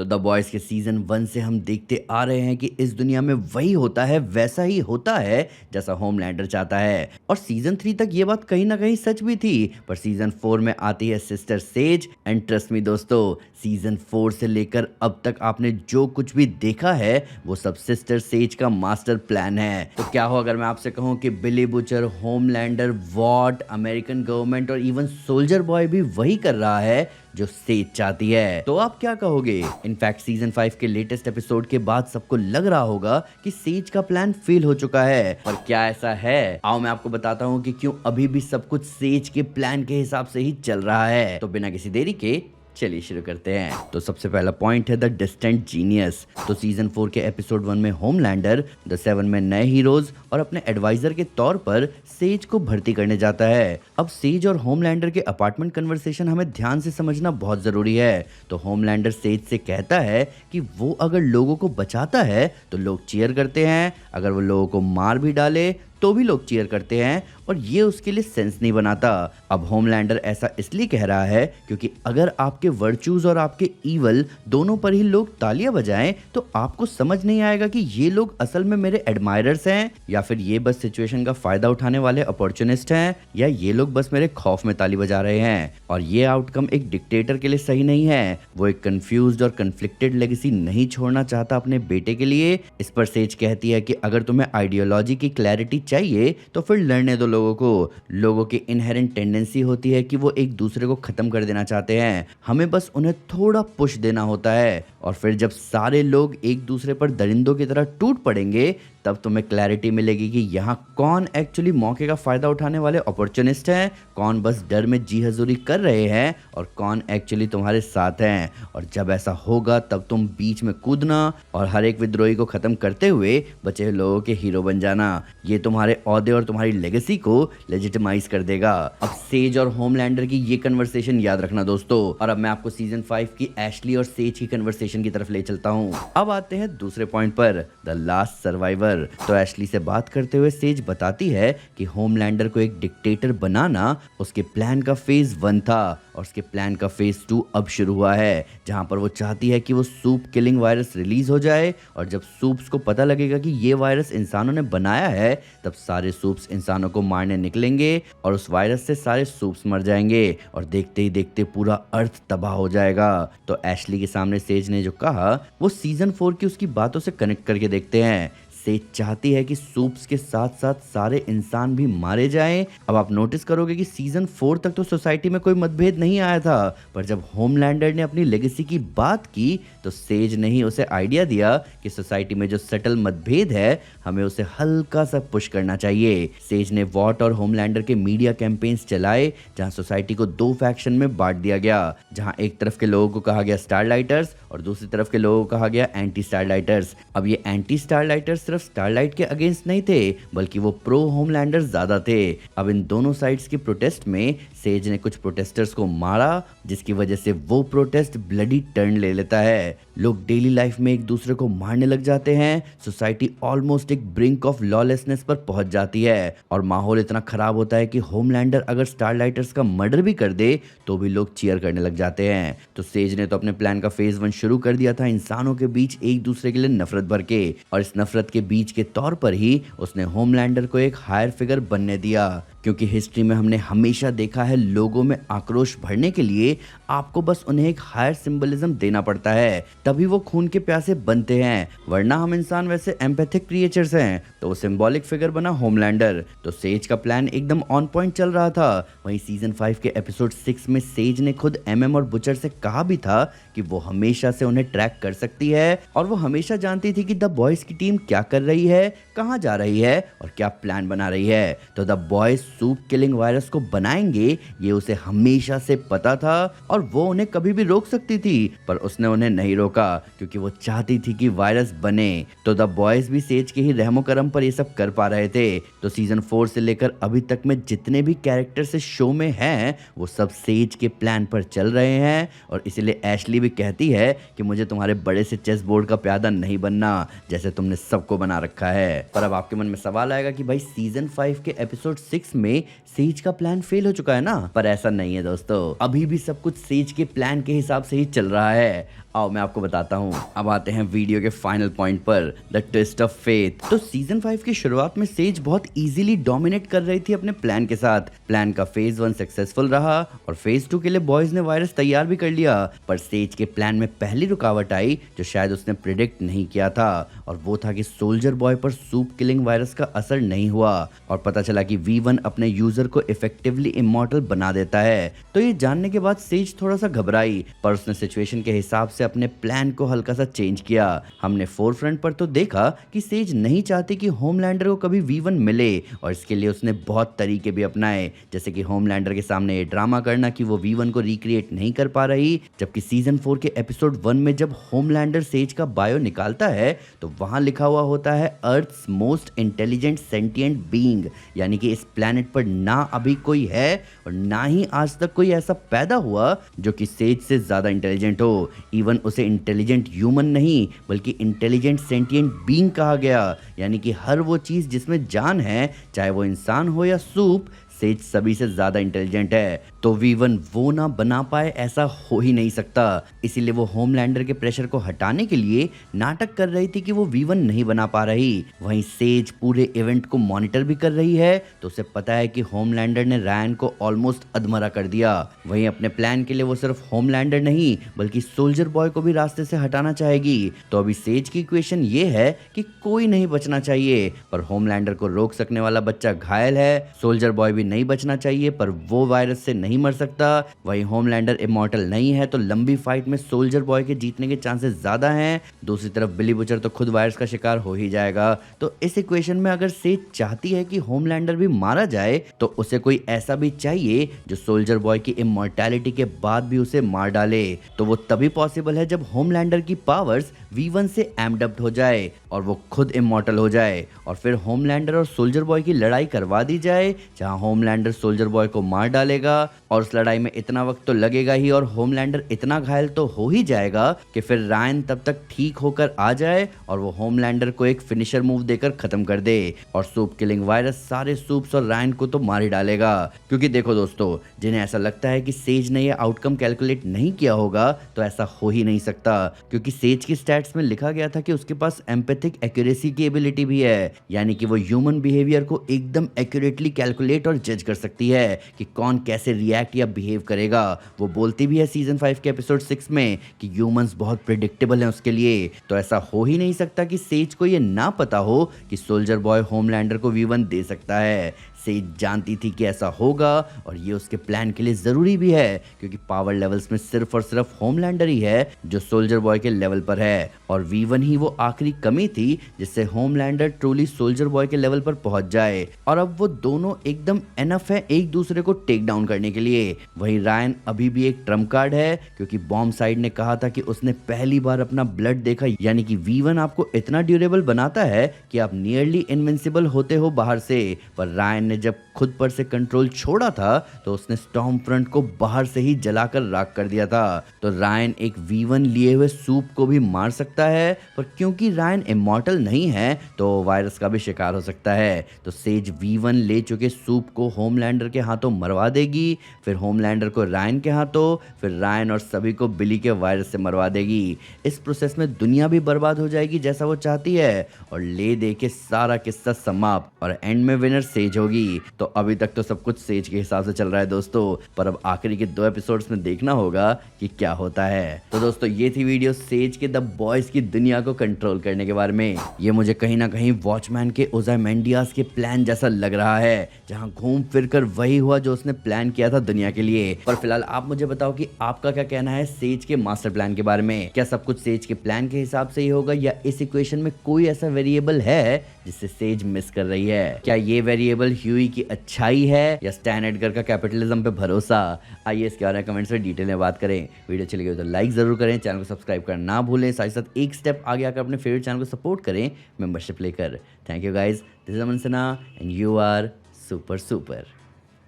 तो the boys के season 1 से हम देखते आ रहे हैं कि इस दुनिया में वही होता है, वैसा ही होता है जैसा होमलैंडर चाहता है। और सीजन 3 तक ये बात कहीं ना कहीं सच भी थी, पर सीजन 4 में आती है sister says and trust me दोस्तों, सीजन 4 से लेकर अब तक आपने जो कुछ भी देखा है वो सब सिस्टर सेज का मास्टर प्लान है। तो क्या हो अगर मैं आपसे कहूं कि Billy Butcher, Homelander, Vought, American government और इवन सोल्जर बॉय भी वही कर रहा है जो सेज चाहती है, तो आप क्या कहोगे? इनफैक्ट सीजन 5 के लेटेस्ट एपिसोड के बाद सबको लग रहा होगा कि सेज का प्लान फेल हो चुका है। पर क्या ऐसा है? आओ मैं आपको बताता हूँ कि क्यों अभी भी सब कुछ सेज के प्लान के हिसाब से ही चल रहा है। तो बिना किसी देरी के चलिए शुरू करते हैं। तो सबसे पहला पॉइंट है द डिस्टेंट जीनियस। तो सीजन 4 के एपिसोड 1 में होमलैंडर द 7 में नए हीरोज और अपने एडवाइजर के तौर पर सेज को भर्ती करने जाता है। अब सेज और होमलैंडर के अपार्टमेंट कन्वर्सेशन हमें ध्यान से समझना बहुत जरूरी है। तो होमलैंडर सेज से कहता है कि वो अगर लोगों को बचाता है तो लोग चीयर करते हैं, अगर वो लोगों को मार भी डाले तो भी लोग चीयर करते हैं, और ये उसके लिए सेंस नहीं बनाता। अब होमलैंडर ऐसा इसलिए कह रहा है क्योंकि अगर आपके वर्चूज और आपके ईवल दोनों पर ही लोग तालियां बजाएं तो आपको समझ नहीं आएगा कि ये लोग असल में मेरे एडमायरर्स हैं या फिर ये बस सिचुएशन का फायदा उठाने वाले अपॉर्चुनिस्ट हैं या ये लोग बस मेरे खौफ में ताली बजा रहे हैं। और ये आउटकम एक डिक्टेटर के लिए सही नहीं है। वो एक कंफ्यूज्ड और कन्फ्लिक्टेड लेगेसी नहीं छोड़ना चाहता अपने बेटे के लिए। इस पर सेज कहती है कि अगर तुम्हें आइडियोलॉजी की क्लैरिटी चाहिए तो फिर लड़ने दो लोगों को। लोगों की इनहेरेंट टेंडेंसी होती है कि वो एक दूसरे को खत्म कर देना चाहते हैं, हमें बस उन्हें थोड़ा पुश देना होता है। और फिर जब सारे लोग एक दूसरे पर दरिंदों की तरह टूट पड़ेंगे तब तुम्हें क्लैरिटी मिलेगी कि यहाँ कौन एक्चुअली मौके का फायदा उठाने वाले अपॉर्चुनिस्ट हैं, कौन बस डर में जी हजूरी कर रहे हैं और कौन एक्चुअली तुम्हारे साथ हैं। और जब ऐसा होगा तब तुम बीच में कूदना और हर एक विद्रोही को खत्म करते हुए बचे हुए लोगों के हीरो बन जाना। ये तुम्हारे ओहदे और तुम्हारी लेगेसी को लेजिटिमाइज कर देगा। अब सेज और होमलैंडर की ये कन्वर्सेशन याद रखना दोस्तों। और अब मैं आपको सीजन 5 की एशली और सेज की कन्वर्सेशन की तरफ ले चलता हूँ। अब आते हैं दूसरे पॉइंट पर, द लास्ट सर्वाइवर। तो एशली से बात करते हुए सेज बताती है कि होमलैंडर को एक डिक्टेटर बनाना उसके प्लान का फेज 1 था और उसके प्लान का फेज 2 अब शुरू हुआ है, जहां पर वो चाहती है कि वो सूप किलिंग वायरस रिलीज हो जाए और जब सूप्स को पता लगेगा कि ये वायरस इंसानों ने बनाया है तब सारे सूप्स इंसानों को मारने निकलेंगे और उस वायरस से सारे सूप्स मर जाएंगे और देखते ही देखते पूरा अर्थ तबाह हो जाएगा। तो एशली के सामने सेज ने जो कहा वो सीजन 4 की उसकी बातों से कनेक्ट करके देखते हैं। सेज चाहती है कि सूप्स के साथ साथ सारे इंसान भी मारे जाएं। अब आप नोटिस करोगे कि सीजन 4 तक तो सोसाइटी में कोई मतभेद नहीं आया था, पर जब होमलैंडर ने अपनी लेगेसी की बात की तो सेज ने ही उसे आइडिया दिया कि सोसाइटी में जो सटल मतभेद है हमें उसे हल्का सा पुश करना चाहिए। सेज ने वॉट और होमलैंडर के मीडिया कैंपेन्स चलाए जहां सोसाइटी को 2 फैक्शन में बांट दिया गया, जहां एक तरफ के लोगों को कहा गया स्टारलाइटर्स और दूसरी तरफ के लोगों को कहा गया एंटी स्टारलाइटर्स। अब ये एंटी स्टारलाइटर्स सिर्फ स्टारलाइट के अगेंस्ट नहीं थे बल्कि वो प्रो होमलैंडर ज्यादा थे। अब इन दोनों साइड्स के प्रोटेस्ट में सेज ने कुछ प्रोटेस्टर्स को मारा जिसकी वजह से वो प्रोटेस्ट ब्लडी टर्न ले लेता है। लोग डेली लाइफ में एक दूसरे को मारने लग जाते हैं, सोसाइटी ऑलमोस्ट एक ब्रिंक ऑफ लॉलेसनेस पर पहुंच जाती है और माहौल इतना खराब होता है कि होमलैंडर अगर स्टारलाइटर्स का मर्डर भी कर दे तो भी लोग चीयर करने लग जाते हैं। तो सेज ने तो अपने प्लान का फेज 1 शुरू कर दिया था इंसानों के बीच एक दूसरे के लिए नफरत भर के, और इस नफरत के बीच के तौर पर ही उसने होमलैंडर को एक हायर फिगर बनने दिया। क्योंकि हिस्ट्री में हमने हमेशा देखा है लोगों में आक्रोश भरने के लिए आपको बस उन्हें एक हायर सिंबलिज्म देना पड़ता है, तभी वो खून के प्यासे बनते हैं, वरना हम इंसान वैसे एम्पैथिक क्रिएचर्स हैं। तो वो सिंबॉलिक फिगर बना होमलैंडर। तो सेज का प्लान एकदम ऑन पॉइंट चल रहा था। वहीं सीजन 5 के एपिसोड 6 में सेज ने खुद एमएम और बुचर से कहा भी था कि वो हमेशा से उन्हें ट्रैक कर सकती है और वो हमेशा जानती थी कि द बॉयज की टीम क्या कर रही है, कहां जा रही है और क्या प्लान बना रही है। तो the boys soup killing virus को बनाएंगे ये उसे हमेशा से पता था और वो उन्हें कभी भी रोक सकती थी, पर उसने उन्हें नहीं रोका क्योंकि वो चाहती थी कि वायरस बने। तो द बॉयज भी सेज के ही रहमो करम पर ये सब कर पा रहे थे। तो सीजन 4 से लेकर अभी तक में जितने भी कैरेक्टर्स इस शो में हैं वो सब सेज के प्लान पर चल रहे हैं और इसलिए एशली भी कहती है कि मुझे तुम्हारे बड़े से चेस बोर्ड का प्यादा नहीं बनना जैसे तुमने सबको बना रखा है। पर अब आपके मन में सवाल आएगा कि भाई सीजन 5 के एपिसोड 6 में सेज का प्लान फेल हो चुका है ना, पर ऐसा नहीं है दोस्तों, अभी भी सब कुछ सेज के प्लान के हिसाब से ही चल रहा है। आओ मैं आपको बताता हूँ। अब आते हैं वीडियो के फाइनल पॉइंट पर, द ट्विस्ट ऑफ फेथ। तो सीजन 5 की शुरुआत में सेज बहुत इजीली डोमिनेट कर रही थी अपने प्लान के साथ। प्लान का फेज 1 सक्सेसफुल रहा और फेज 2 के लिए बॉयज ने वायरस तैयार भी कर लिया। पर सेज के प्लान में पहली रुकावट आई जो शायद उसने प्रिडिक्ट नहीं किया था, और वो था कि सोल्जर बॉय पर सूप किलिंग वायरस का असर नहीं हुआ और पता चला कि V1 अपने यूजर को इफेक्टिवली इमॉर्टल बना देता है। तो ये जानने के बाद सेज थोड़ा सा घबराई, पर उसने सिचुएशन के हिसाब से अपने प्लान को हल्का सा चेंज किया। हमने फोर फ्रंट पर तो देखा कि सेज नहीं चाहती कि होमलैंडर को कभी V1 मिले, और इसके लिए उसने बहुत तरीके भी अपनाए, जैसे कि होमलैंडर के सामने ये ड्रामा करना कि वो V1 को रिक्रिएट नहीं कर पा रही। जबकि सीजन 4 के एपिसोड 1 में जब होमलैंडर सेज का बायो निकालता है तो वहां लिखा हुआ होता है Earth's most intelligent sentient being, यानी कि इस प्लेनेट पर ना अभी कोई है और ना ही आज तक कोई ऐसा पैदा हुआ जो कि सेज से ज्यादा इंटेलिजेंट हो। इवन उसे इंटेलिजेंट ह्यूमन नहीं बल्कि इंटेलिजेंट सेंटिएंट बीइंग कहा गया, यानी कि हर वो चीज जिसमें जान है, चाहे वो इंसान हो या सूप, सेज सभी से ज्यादा इंटेलिजेंट है। तो V1 वो ना बना पाए ऐसा हो ही नहीं सकता। इसीलिए वो होमलैंडर के प्रेशर को हटाने के लिए नाटक कर रही थी कि वो V1 नहीं बना पा रही। वहीं सेज पूरे इवेंट को मॉनिटर भी कर रही है, तो उसे पता है कि होमलैंडर ने रायन को ऑलमोस्ट अधमरा कर दिया। वहीं अपने प्लान के लिए वो सिर्फ होमलैंडर नहीं बल्कि सोल्जर बॉय को भी रास्ते से हटाना चाहेगी। तो अभी सेज की इक्वेशन ये है कि कोई नहीं बचना चाहिए, पर होमलैंडर को रोक सकने वाला बच्चा घायल है। सोल्जर बॉय भी नहीं बचना चाहिए, पर वो वायरस से नहीं मर सकता। वहीं होमलैंडर इमॉर्टल नहीं है, तो लंबी फाइट में सोल्जर बॉय के जीतने के चांसेस ज्यादा हैं। दूसरी तरफ बिली बुचर तो खुद वायरस का शिकार हो ही जाएगा। तो इस इक्वेशन में अगर सेज चाहती है कि होमलैंडर भी मारा जाए तो उसे कोई ऐसा भी चाहिए जो सोल्जर बॉय की इमॉर्टैलिटी के बाद भी उसे मार डाले। तो वो तभी पॉसिबल है जब होमलैंडर की पावर्स V1 से एम्ड हो जाए और वो खुद इमॉर्टल हो जाए, और फिर होमलैंडर और सोल्जर बॉय की लड़ाई करवा दी जाए, जहां होमलैंडर सोल्जर बॉय को मार डालेगा। और उस लड़ाई में इतना वक्त तो लगेगा ही, और होमलैंडर इतना घायल तो हो ही जाएगा कि फिर रायन तब तक ठीक होकर आ जाए और वो होमलैंडर को एक फिनिशर मूव देकर खत्म कर दे। और सूप किलिंग वायरस सारे सूप्स और रायन को तो मार ही डालेगा। क्योंकि देखो दोस्तों, जिन्हें ऐसा लगता है कि सेज ने ये आउटकम कैलकुलेट नहीं किया होगा, तो ऐसा हो ही नहीं सकता, क्योंकि सेज की स्टैट्स में लिखा गया था कि उसके पास एम्पैथिक एक्यूरेसी की एबिलिटी भी है, यानी कि वो ह्यूमन बिहेवियर को एकदम एक्यूरेटली कैलकुलेट और जज कर सकती है कि कौन कैसे रिएक्ट या बिहेव करेगा। वो बोलती भी है सीजन 5 के एपिसोड 6 में कि ह्यूमंस बहुत प्रिडिक्टेबल हैं उसके लिए। तो ऐसा हो ही नहीं सकता कि सेज को ये ना पता हो कि सोल्जर बॉय होमलैंडर को V1 दे सकता है। सेज जानती थी कि ऐसा होगा, और ये उसके प्लान के लिए जरूरी भी है, क्योंकि पावर लेवल्स में सिर्फ और सिर्फ होमलैंडर ही है जो सोल्जर बॉय के लेवल पर है, और V1 ही वो आखिरी कमी थी जिससे होमलैंडर ट्रूली सोल्जर बॉय के लेवल पर पहुंच जाए। और अब वो दोनों एकदम एनफ है एक दूसरे को टेक डाउन करने के लिए। वहीं रायन अभी भी एक ट्रम्प कार्ड है, क्योंकि बॉम्ब साइड ने कहा था कि उसने पहली बार अपना ब्लड देखा, यानी कि V1 आपको इतना ड्यूरेबल बनाता है कि आप नियरली इनविंसिबल होते हो बाहर से। पर रायन ने जब खुद पर से कंट्रोल छोड़ा था तो उसने स्टॉर्म फ्रंट को बाहर से ही जलाकर राख कर दिया था। तो रायन एक V1 लिए हुए सूप को भी मार सकता है, पर क्योंकि रायन इमॉर्टल नहीं है तो वायरस का भी शिकार हो सकता है। तो सेज V1 ले चुके सूप को होमलैंडर के हाथों मरवा देगी, फिर होमलैंडर को रायन के हाथों, फिर रायन और सभी को बिली के वायरस से मरवा देगी। इस प्रोसेस में दुनिया भी बर्बाद हो जाएगी जैसा वो चाहती है, और ले दे के सारा किस्सा समाप्त, और एंड में विनर सेज होगी। तो अभी तक तो सब कुछ सेज के हिसाब से चल रहा है दोस्तों, पर अब आखिरी के 2 एपिसोड्स में देखना होगा कि क्या होता है। तो दोस्तों, ये थी वीडियो सेज के द बॉयज की दुनिया को कंट्रोल करने के बारे में। ये मुझे कहीं ना कहीं वॉचमैन के ओजाइमेंडियास के प्लान जैसा लग रहा है, जहां घूम फिर कर वही हुआ जो उसने प्लान किया था दुनिया के लिए। पर फिलहाल आप मुझे बताओ कि आपका क्या कहना है सेज के मास्टर प्लान के बारे में। क्या सब कुछ सेज के प्लान के हिसाब से ही होगा, या इस इक्वेशन में कोई ऐसा वेरिएबल है जिससे सेज मिस कर रही है? क्या ये वेरिएबल ह्यूई की अच्छाई है या स्टैन एडगर का कैपिटलिज्म पे भरोसा? आइए इसके बारे में कमेंट्स में डिटेल में बात करें। वीडियो अच्छी लगी तो लाइक जरूर करें, चैनल को सब्सक्राइब करना ना भूलें, साथ ही साथ एक स्टेप आगे आकर अपने फेवरेट चैनल को सपोर्ट करें मेंबरशिप लेकर। Thank you guys, this is Aman Sinha and you are super super.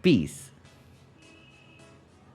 Piece.